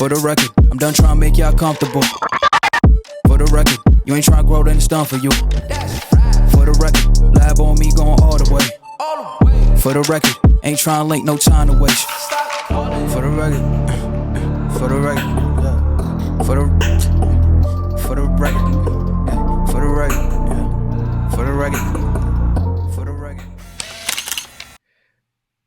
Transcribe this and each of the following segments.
For the record, I'm done trying to make y'all comfortable. For the record, you ain't trying to grow, then it's done for you. For the record, lab on me going all the way. For the record, ain't trying to link, no time to waste. For the record, for the record, for the record, for the record, for the record, for the record.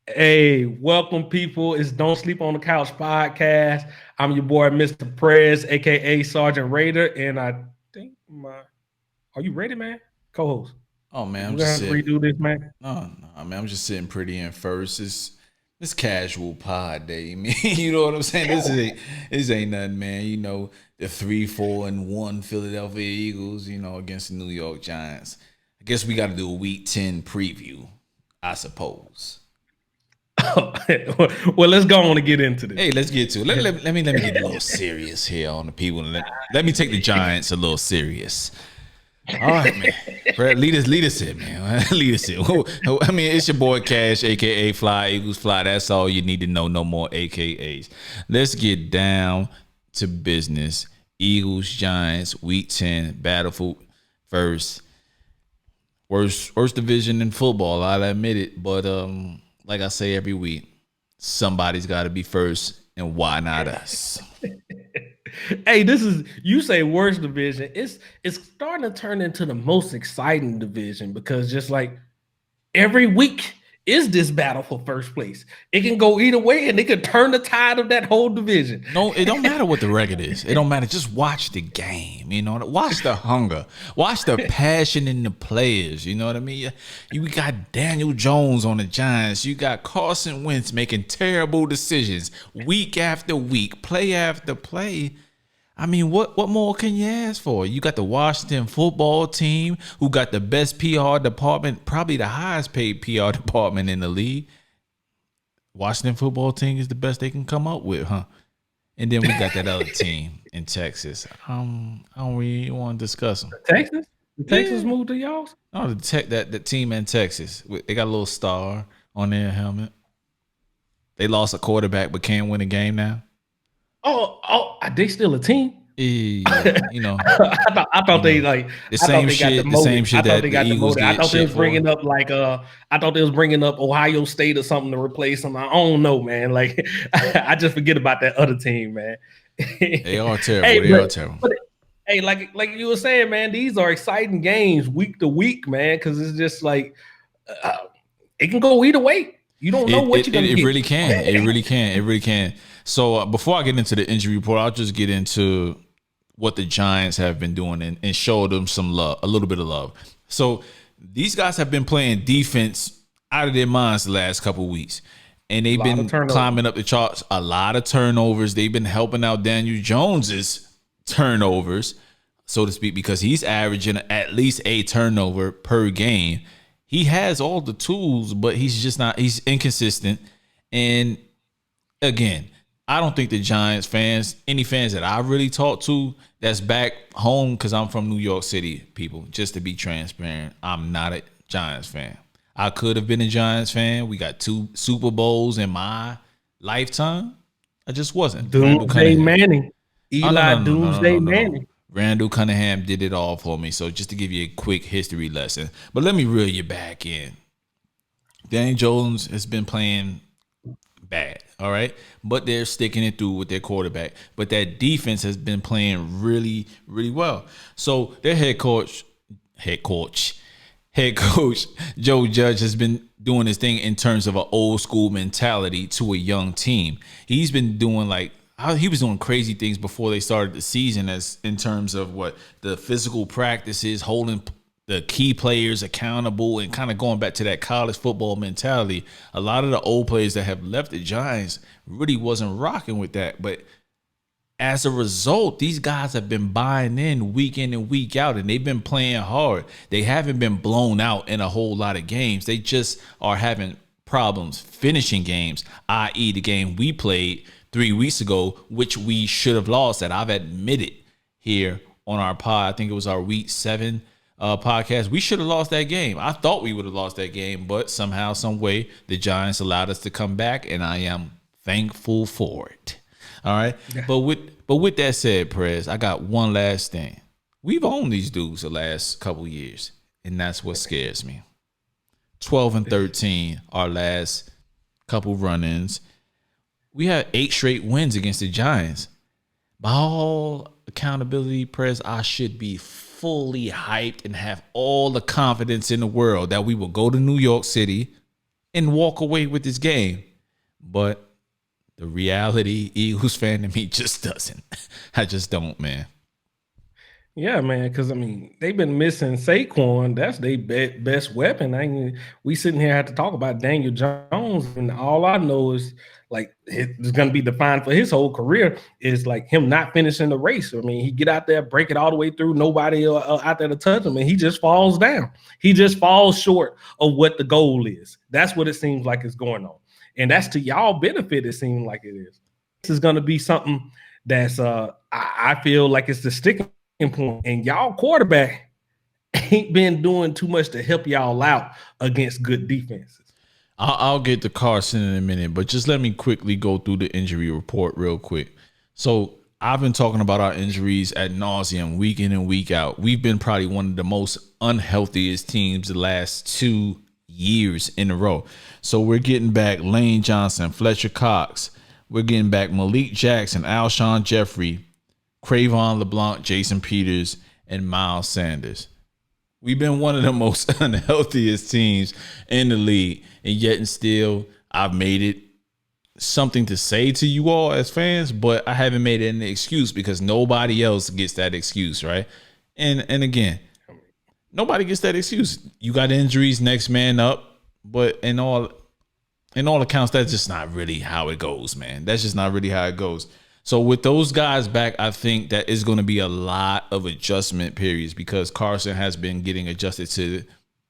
Hey, welcome people. It's Don't Sleep on the Couch podcast. I'm your boy, Mr. Prez, aka Sergeant Raider, and I think are you ready, man? Co-host. Oh man, I'm just sitting. Redo this, man. No, man, I'm just sitting pretty in first. It's casual pod day, man. You know what I'm saying? This ain't nothing, man. You know, the 3-4-1 Philadelphia Eagles, you know, against the New York Giants. I guess we got to do a Week 10 preview, I suppose. Well, let's go on and get into this. Hey, let's get to it. Let me get a little serious here on the people. Let me take the Giants a little serious. All right, man. Brad, lead us in, man. Lead us in. I mean, it's your boy Cash, aka Fly Eagles Fly. That's all you need to know. No more AKAs. Let's get down to business. Eagles, Giants, Week 10, battle first. Worst division in football, I'll admit it. But like I say every week, somebody's got to be first, and why not us? Hey, you say worst division. It's starting to turn into the most exciting division because just like every week is this battle for first place. It can go either way, and it can turn the tide of that whole division. No, it don't matter what the record is. It don't matter. Just watch the game. You know, watch the hunger, watch the passion in the players. You know what I mean? You got Daniel Jones on the Giants. You got Carson Wentz making terrible decisions week after week, play after play. I mean, what more can you ask for? You got the Washington football team who got the best PR department, probably the highest paid PR department in the league. Washington football team is the best they can come up with, huh? And then we got that other team in Texas. I don't really want to discuss them. Texas? Texas moved to y'all? No, the team in Texas. They got a little star on their helmet. They lost a quarterback but can't win a game now. Oh, they still a team? Yeah, you know. I thought they like the same shit. The same shit that the Eagles get. I thought they was bringing up Ohio State or something to replace them. I don't know, man. Like I just forget about that other team, man. They are terrible. But, hey, like you were saying, man, these are exciting games week to week, man, because it's just like it can go either way. You don't know what you're gonna get. It really can. It really can. So before I get into the injury report, I'll just get into what the Giants have been doing and show them some love, a little bit of love. So these guys have been playing defense out of their minds the last couple of weeks, and they've been climbing up the charts. A lot of turnovers. They've been helping out Daniel Jones's turnovers, so to speak, because he's averaging at least a turnover per game. He has all the tools, but he's just not. He's inconsistent, and again, I don't think the Giants fans, any fans that I really talk to that's back home, because I'm from New York City, people, just to be transparent, I'm not a Giants fan. I could have been a Giants fan. We got 2 Super Bowls in my lifetime. I just wasn't. Doomsday Manning. Doomsday Manning. Randall Cunningham did it all for me. So just to give you a quick history lesson. But let me reel you back in. Daniel Jones has been playing bad, all right? But they're sticking it through with their quarterback. But that defense has been playing really, really well. So their head coach, Joe Judge has been doing his thing in terms of an old school mentality to a young team. He's been doing he was doing crazy things before they started the season, as in terms of what the physical practices, holding the key players accountable, and kind of going back to that college football mentality. A lot of the old players that have left the Giants really wasn't rocking with that. But as a result, these guys have been buying in and week out, and they've been playing hard. They haven't been blown out in a whole lot of games. They just are having problems finishing games, i.e. the game we played 3 weeks ago, which we should have lost, that I've admitted here on our pod. I think it was our Week 7 podcast. We should have lost that game. I thought we would have lost that game, but somehow, some way, the Giants allowed us to come back, and I am thankful for it. All right. Yeah. But with that said, Prez, I got one last thing. We've owned these dudes the last couple years, and that's what scares me. 12-13, our last couple run-ins. We had 8 straight wins against the Giants. By all accountability, Prez, I should be fully hyped and have all the confidence in the world that we will go to New York City and walk away with this game. But the reality, Eagles fan in me just doesn't. I just don't, man. Yeah, man, because I mean they've been missing Saquon. That's their best weapon. We sitting here have to talk about Daniel Jones, and all I know is like it's going to be defined for his whole career is like him not finishing the race. I mean, he get out there, break it all the way through, nobody out there to touch him, and he just falls down. He just falls short of what the goal is. That's what it seems like is going on, and that's to y'all benefit. It seems like it is. This is going to be something that's I feel like it's the sticking point, and y'all quarterback ain't been doing too much to help y'all out against good defenses. I'll get to Carson in a minute, but just let me quickly go through the injury report real quick. So I've been talking about our injuries ad nauseum week in and week out. We've been probably one of the most unhealthiest teams the last 2 years in a row. So we're getting back Lane Johnson, Fletcher Cox. We're getting back Malik Jackson, Alshon Jeffrey, Cravon LeBlanc, Jason Peters, and Miles Sanders. We've been one of the most unhealthiest teams in the league, and yet and still I've made it something to say to you all as fans, but I haven't made it an excuse because nobody else gets that excuse, right? And again, nobody gets that excuse. You got injuries, next man up, but in all accounts, that's just not really how it goes, man. That's just not really how it goes. So with those guys back, I think that is going to be a lot of adjustment periods because Carson has been getting adjusted to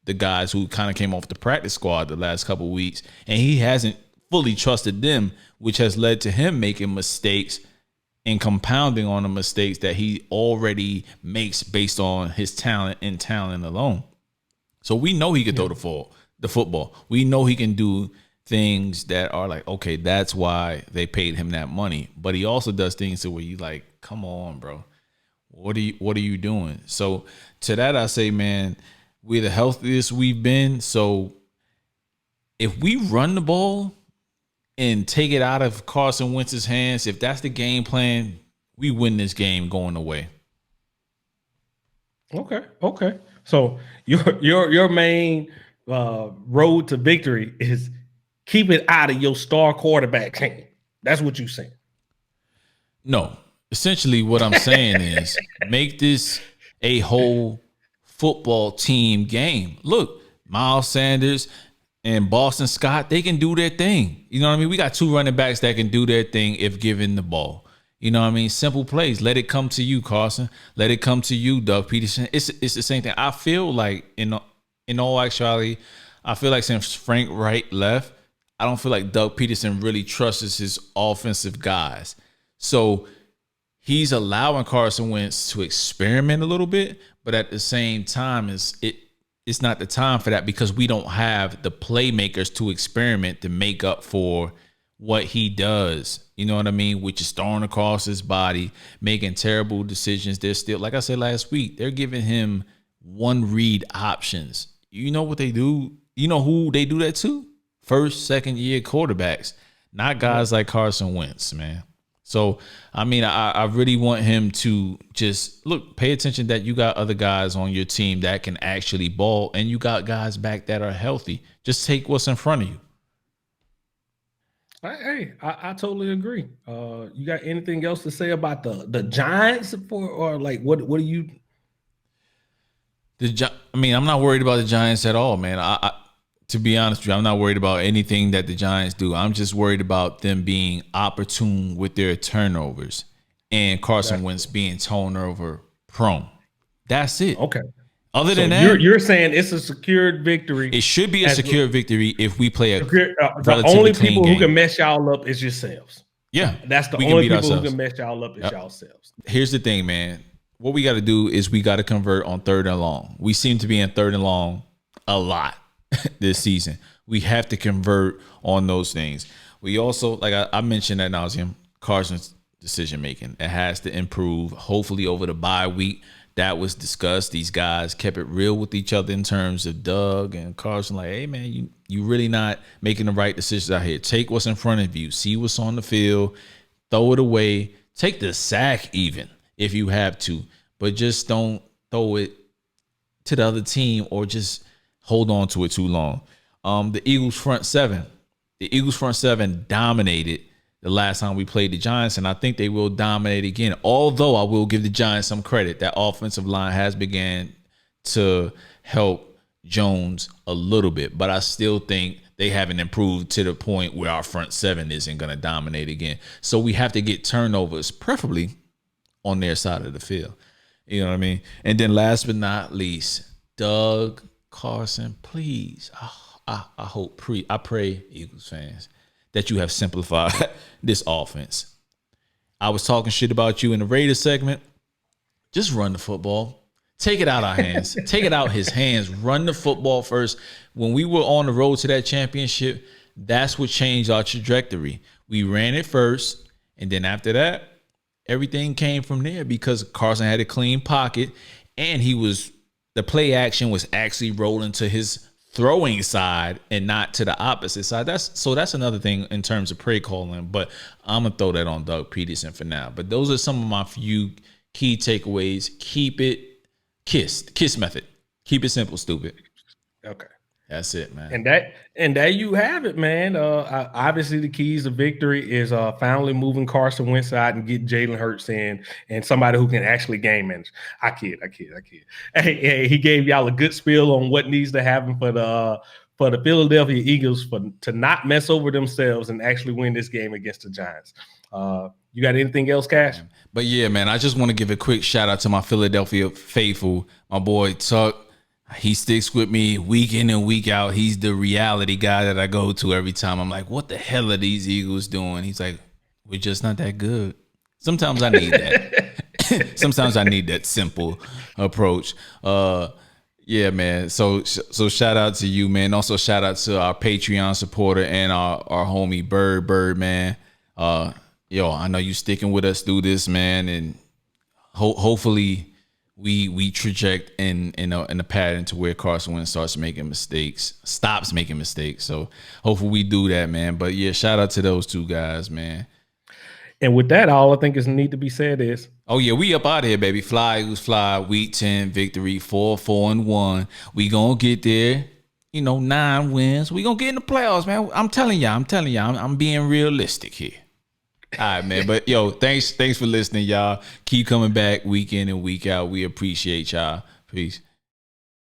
the guys who kind of came off the practice squad the last couple of weeks, and he hasn't fully trusted them, which has led to him making mistakes and compounding on the mistakes that he already makes based on his talent and talent alone. So we know he can throw the football. We know he can do things that are like, okay, that's why they paid him that money. But he also does things to where you like, come on, bro. What are you doing? So to that I say, man, we're the healthiest we've been. So if we run the ball and take it out of Carson Wentz's hands, if that's the game plan, we win this game going away. Okay. So your main road to victory is keep it out of your star quarterback hand. That's what you're saying. No. Essentially what I'm saying is make this a whole football team game. Look, Miles Sanders and Boston Scott, they can do their thing. You know what I mean? We got 2 running backs that can do their thing if given the ball. You know what I mean? Simple plays. Let it come to you, Carson. Let it come to you, Doug Peterson. It's the same thing. I feel like in all actuality, I feel like since Frank Wright left, I don't feel like Doug Peterson really trusts his offensive guys. So he's allowing Carson Wentz to experiment a little bit, but at the same time, it's not the time for that because we don't have the playmakers to experiment to make up for what he does. You know what I mean? Which is throwing across his body, making terrible decisions. They're still, like I said last week, they're giving him one read options. You know what they do? You know who they do that to? First, second year quarterbacks, not guys like Carson Wentz, man. So, I mean, I really want him to just look, pay attention that you got other guys on your team that can actually ball, and you got guys back that are healthy. Just take what's in front of you. Hey, I totally agree. You got anything else to say about the Giants or like what do you? I mean, I'm not worried about the Giants at all, man. To be honest with you, I'm not worried about anything that the Giants do. I'm just worried about them being opportune with their turnovers and Carson Wentz being turnover prone. That's it. Okay. Other than that, you're saying it's a secured victory. It should be a secured victory if we play the only people who can mess y'all up is yourselves. Yeah, that's the only people who can mess y'all up is yourselves. Here's the thing, man. What we got to do is we got to convert on 3rd and long. We seem to be in 3rd and long a lot this season. We have to convert on those things. We also, like I mentioned ad nauseum, Carson's decision making. It has to improve. Hopefully over the bye week that was discussed. These guys kept it real with each other in terms of Doug and Carson. Like, hey man, you really not making the right decisions out here. Take what's in front of you. See what's on the field. Throw it away. Take the sack even if you have to. But just don't throw it to the other team or just hold on to it too long. The Eagles front seven. The Eagles front seven dominated the last time we played the Giants, and I think they will dominate again. Although I will give the Giants some credit. That offensive line has began to help Jones a little bit, but I still think they haven't improved to the point where our front seven isn't going to dominate again. So we have to get turnovers, preferably on their side of the field. You know what I mean? And then last but not least, Doug Carson, please. I pray, Eagles fans, that you have simplified this offense. I was talking shit about you in the Raiders segment. Just run the football. Take it out our hands. Take it out his hands. Run the football first. When we were on the road to that championship, that's what changed our trajectory. We ran it first, and then after that, everything came from there because Carson had a clean pocket, and the play action was actually rolling to his throwing side and not to the opposite side. That's another thing in terms of play calling, but I'm going to throw that on Doug Peterson for now. But those are some of my few key takeaways. Keep it KISS method. Keep it simple, stupid. Okay. That's it, man. And there you have it, man. Obviously, the keys to victory is finally moving Carson Wentz out and getting Jalen Hurts in, and somebody who can actually game manage. I kid. Hey, he gave y'all a good spiel on what needs to happen for the Philadelphia Eagles to not mess over themselves and actually win this game against the Giants. You got anything else, Cash? But yeah, man, I just want to give a quick shout out to my Philadelphia faithful, my boy Tuck. He sticks with me week in and week out. He's the reality guy that I go to every time. I'm like, what the hell are these Eagles doing? He's like, we're just not that good. Sometimes I need that. Sometimes I need that simple approach. Yeah, man. So shout out to you, man. Also shout out to our Patreon supporter and our homie Bird, man. Yo, I know you sticking with us through this, man, and hopefully we traject in a pattern to where Carson Wentz stops making mistakes. So hopefully we do that, man. But yeah, shout out to those two guys, man. And with that, all I think is need to be said is, oh yeah, we up out of here, baby. Fly Eagles fly. Week 10 victory, 4-1. We gonna get there. 9 wins. We gonna get in the playoffs, man. I'm telling y'all. I'm being realistic here. All right, man. But yo, thanks for listening, y'all. Keep coming back week in and week out. We appreciate y'all. Peace.